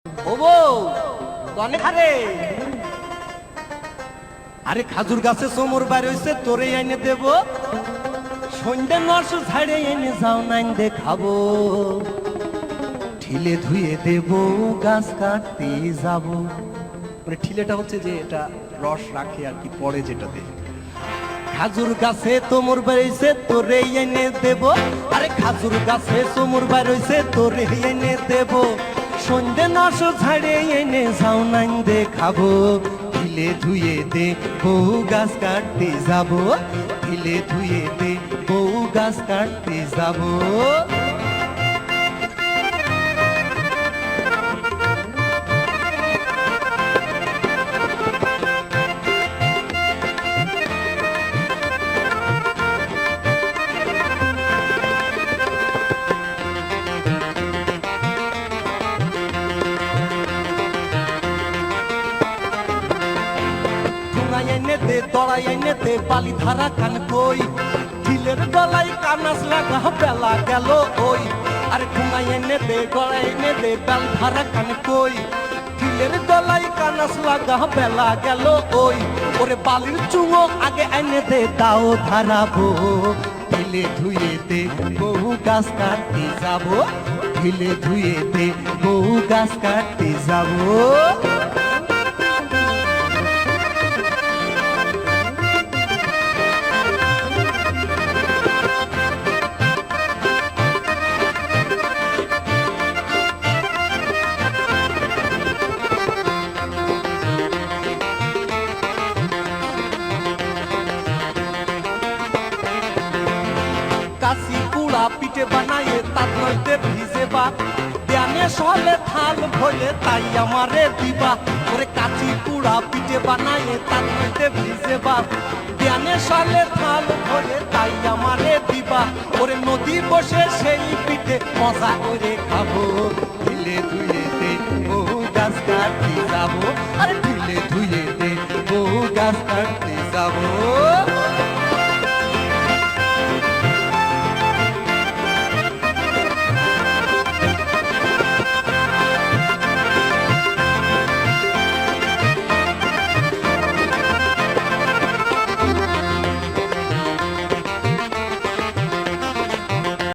ও বউ কনে খারে আরে খাজুর গাছে চোমর বাইর হইছে তোরে আইনে দেব সন্ধ্যা নস ঝাড়ে এনে যাও নাইন দেখাবো ঠিলে ধুয়ে দেব গাছ কাটতে যাব। মানে ঠিলেটা হচ্ছে যে এটা রস রাখে আর কি পরে যেটাতে। খাজুর গাছে তোমর বাইছে তোরে এনে দেব, আরে খাজুর গাছে চোমর বাইর হইছে তোরে এনে দেব সন্ধ্যা নস ঝাড়ে এনে যাও নাইন দেখাবো ঠিলে ধুয়ে দে বউ গাছ কাটতে যাব, ঠিলে ধুয়ে দে বউ গাছ কাটতে যাব। এনে দড়াই এনে দে বালি ধারা কান কই ঢিলের গলাই কানাস লাগা বেলা গেল ওই। আরে ঠুঙাই এনে দে গড়াই এনে দে বেল ধারা কান কই ঢিলের গলাই কানাস লাগা বেলা গেল ওই। ওরে বালির চুঙো আগে এনে দে দাও ধারাবো ঢিলে ধুয়ে দে বহু গাছ কাটতে যাবো, ঢিলে ধুয়ে দে বহু গাছ কাটতে যাবো। কাশি পুড়া পিঠে বানায়ে তার নইতে ভিজে বাত দেয়ানে সলে থাল ভরে তাই আমারে দিবা। ওরে কাচি পুড়া পিঠে বানায়ে তার নইতে ভিজে বাত দেয়ানে সলে থাল ভরে তাই আমারে দিবা। ওরে নদী বসে সেই পিঠে মজা করে খাবো ঢিলে ধুয়ে দে বহু গাছ কাটতে যাবো, আরে ঢিলে ধুয়ে দে বহু গাছ কাটতে যাবো।